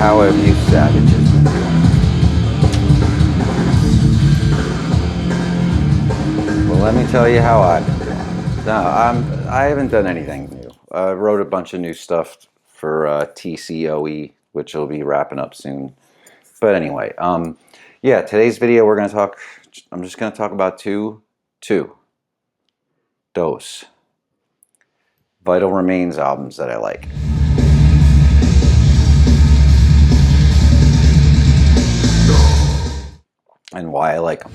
How have you savages been doing? Well, let me tell you how I've been doing. No, I haven't done anything new. I wrote a bunch of new stuff for TCOE, which will be wrapping up soon. But anyway, yeah, today's video we're gonna talk. I'm just gonna talk about two Dose Vital Remains albums that I like. And why I like them.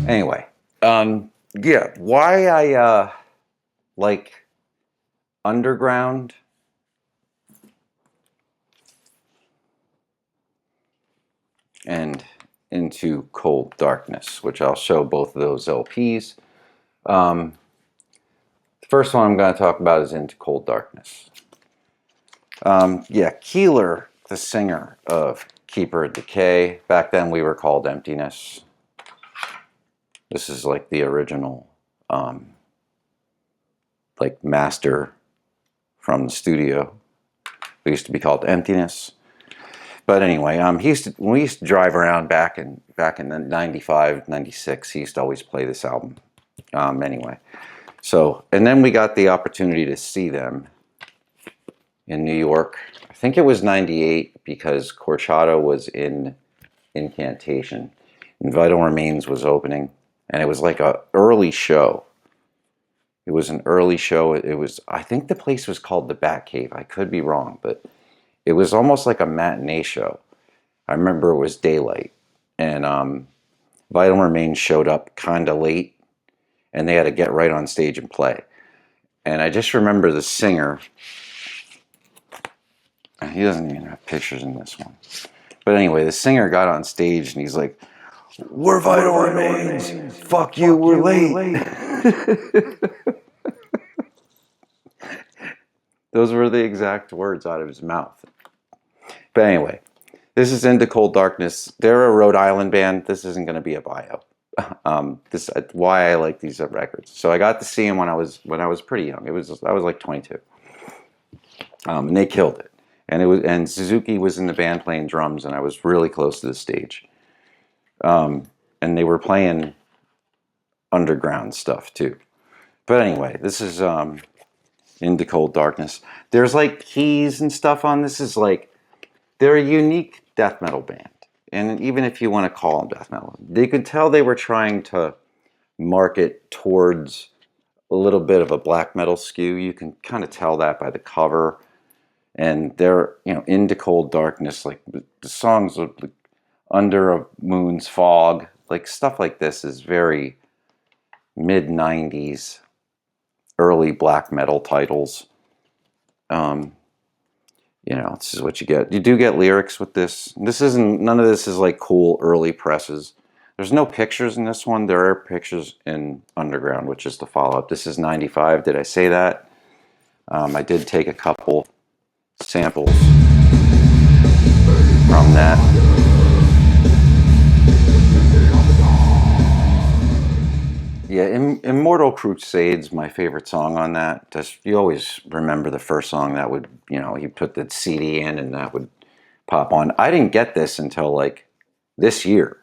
Anyway, yeah, why I like Underground and Into Cold Darkness, which I'll show both of those LPs. The first one I'm going to talk about is Into Cold Darkness. Yeah, Keeler, the singer of Keeper of Decay. Back then we were called Emptiness. This is like the original, like master from the studio. We used to be called Emptiness. But anyway, when we used to drive around back in the 95, 96, he used to always play this album. Anyway, so, and then we got the opportunity to see them in New York. I think it was 98 because Corchado was in Incantation and Vital Remains was opening, and it was like a early show. It was an early show. It was, I think the place was called the Batcave. I could be wrong, but it was almost like a matinee show. I remember it was daylight, and Vital Remains showed up kind of late, and they had to get right on stage and play. And I just remember the singer. He doesn't even have pictures in this one. But anyway, the singer got on stage and he's like, "We're Vital Remains. Fuck you, we're late." Those were the exact words out of his mouth. But anyway, this is Into Cold Darkness. They're a Rhode Island band. This isn't going to be a bio. This why I like these records. So I got to see them when I was pretty young. I was like 22, and they killed it. And Suzuki was in the band playing drums, and I was really close to the stage. And they were playing underground stuff too. But anyway, this is Into Cold Darkness. There's like keys and stuff on this. Is like they're a unique death metal band, and even if you want to call them death metal, they could tell they were trying to market towards a little bit of a black metal skew. You can kind of tell that by the cover. And they're, Into Cold Darkness, like the songs of like, Under a Moon's Fog, like stuff like this is very mid-90s, early black metal titles. This is what you get. You do get lyrics with this. None of this is like cool early presses. There's no pictures in this one. There are pictures in Underground, which is the follow-up. This is 95. Did I say that? I did take a couple samples from that. Yeah, Immortal Crusade's my favorite song on that. You always remember the first song that would, you put the CD in and that would pop on. I didn't get this until like this year.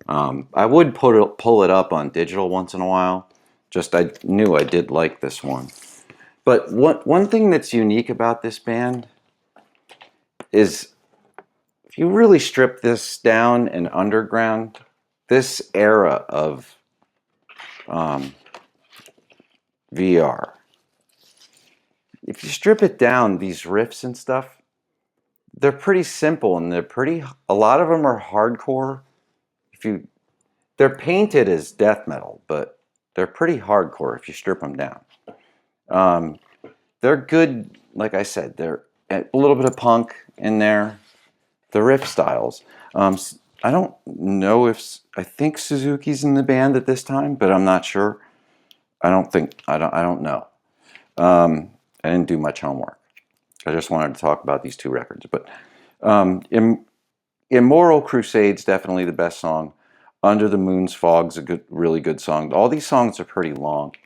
I would pull it up on digital once in a while. Just I knew I did like this one. But one thing that's unique about this band is if you really strip this down in Underground, this era of VR, if you strip it down, these riffs and stuff, they're pretty simple and a lot of them are hardcore. They're painted as death metal, but they're pretty hardcore if you strip them down. They're good, like I said, they're a little bit of punk in there. The riff styles. I don't know I think Suzuki's in the band at this time, but I'm not sure. I don't know. I didn't do much homework. I just wanted to talk about these two records. But Immoral Crusade's definitely the best song. Under the Moon's Fog's a really good song. All these songs are pretty long.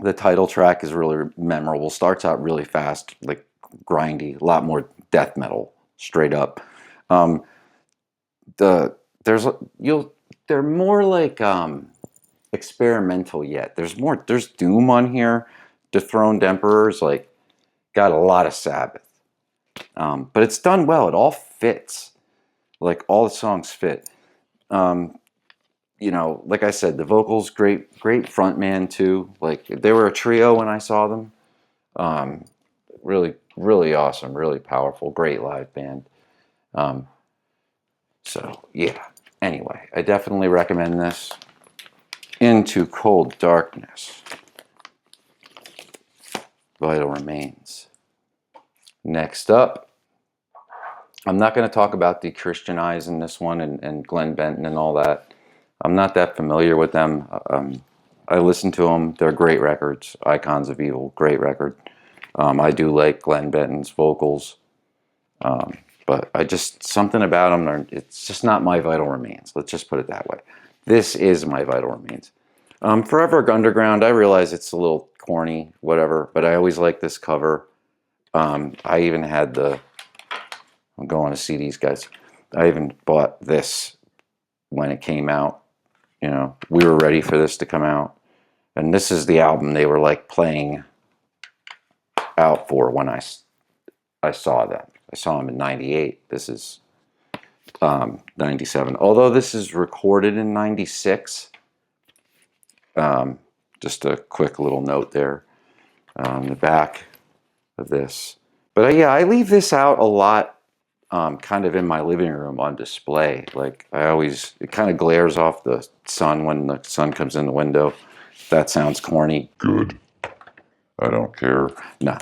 The title track is really memorable. Starts out really fast, like grindy, a lot more death metal, straight up. Um, the there's you'll they're more like experimental yet. There's doom on here. Dethroned Emperor's like got a lot of Sabbath, but it's done well. It all fits. Like all the songs fit. Um, like I said, the vocals great frontman too. Like they were a trio when I saw them. Um, really awesome, really powerful, great live band. Um, so yeah. Anyway, I definitely recommend this. Into Cold Darkness. Vital Remains. Next up, I'm not going to talk about de-Christianize in this one and Glenn Benton and all that. I'm not that familiar with them. I listen to them. They're great records. Icons of Evil, great record. I do like Glenn Benton's vocals. But something about them, it's just not my Vital Remains. Let's just put it that way. This is my Vital Remains. Forever Underground, I realize it's a little corny, whatever, but I always like this cover. I even had I'm going to see these guys. I even bought this when it came out. We were ready for this to come out. And this is the album they were like playing out for when I saw them. I saw them in 98. This is 97. Although this is recorded in 96. Just a quick little note there on the back of this. But yeah, I leave this out a lot kind of in my living room on display. Like it kind of glares off the sun when the sun comes in the window. That sounds corny. Good. I don't care. Nah.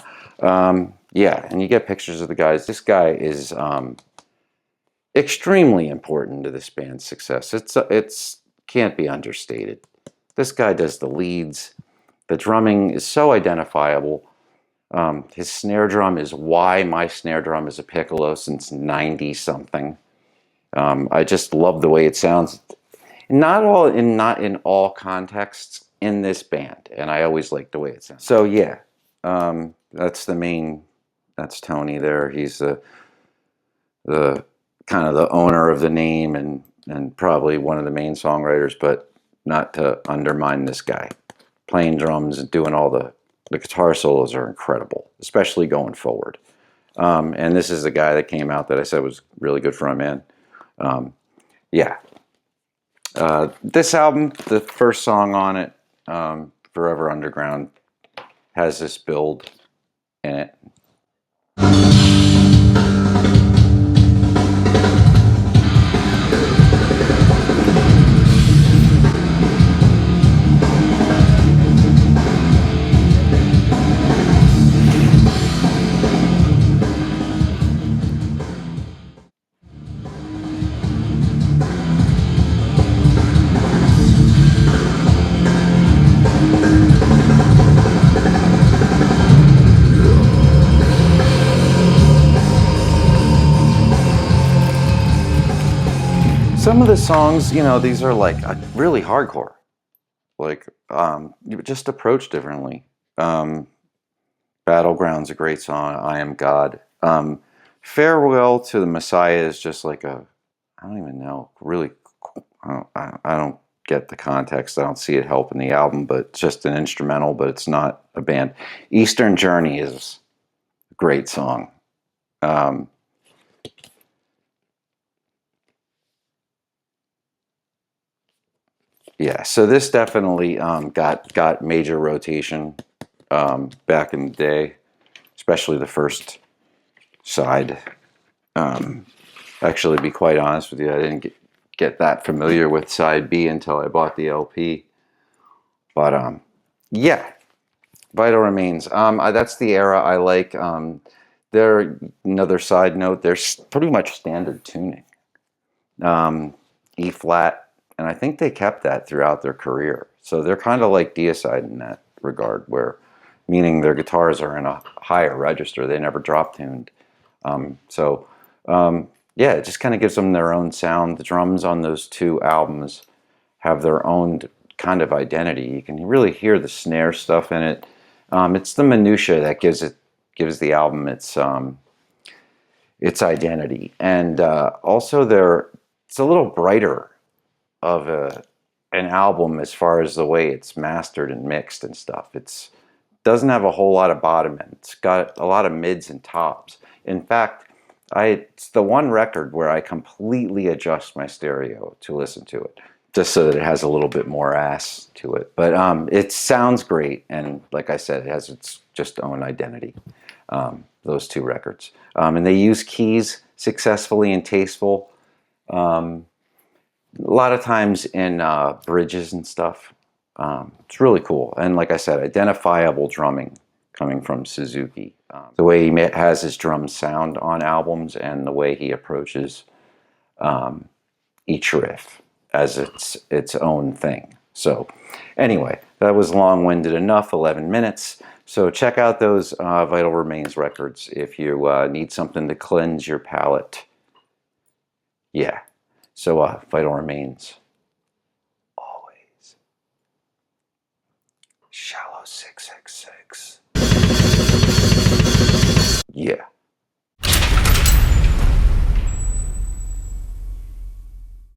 Yeah, and you get pictures of the guys. This guy is extremely important to this band's success. It's can't be understated. This guy does the leads. The drumming is so identifiable. His snare drum is why my snare drum is a piccolo since 90 something. I just love the way it sounds. Not in all contexts in this band, and I always like the way it sounds. So yeah, that's Tony there. He's the kind of the owner of the name and probably one of the main songwriters, but not to undermine this guy. Playing drums and doing all the guitar solos are incredible, especially going forward. And this is the guy that came out that I said was really good frontman. Yeah. This album, the first song on it, Forever Underground, has this build in it. Some of the songs, these are like really hardcore. Like, you just approach differently. Battleground's a great song. I Am God. Farewell to the Messiah is just like I don't even know, really, I don't get the context. I don't see it helping the album, but it's just an instrumental, but it's not a band. Eastern Journey is a great song. Yeah, so this definitely got major rotation back in the day, especially the first side. Actually, to be quite honest with you, I didn't get that familiar with side B until I bought the LP. But yeah, Vital Remains. That's the era I like. They're another side note. They're pretty much standard tuning. E flat, and I think they kept that throughout their career. So they're kind of like Deicide in that regard, meaning their guitars are in a higher register. They never drop tuned. Yeah, it just kind of gives them their own sound. The drums on those two albums have their own kind of identity. You can really hear the snare stuff in it. It's the minutia that gives the album its identity, and also it's a little brighter of an album as far as the way it's mastered and mixed and stuff. It's doesn't have a whole lot of bottom end. It's got a lot of mids and tops. In fact, it's the one record where I completely adjust my stereo to listen to it, just so that it has a little bit more ass to it. But it sounds great, and like I said, it has its just own identity. Those two records, and they use keys successfully and tasteful. A lot of times in bridges and stuff. It's really cool, and like I said, identifiable drumming coming from Suzuki. The way he has his drums sound on albums, and the way he approaches each riff as its own thing. So anyway, that was long-winded enough, 11 minutes. So check out those Vital Remains records if you need something to cleanse your palate. Yeah, so Vital Remains, always. Shallow 666.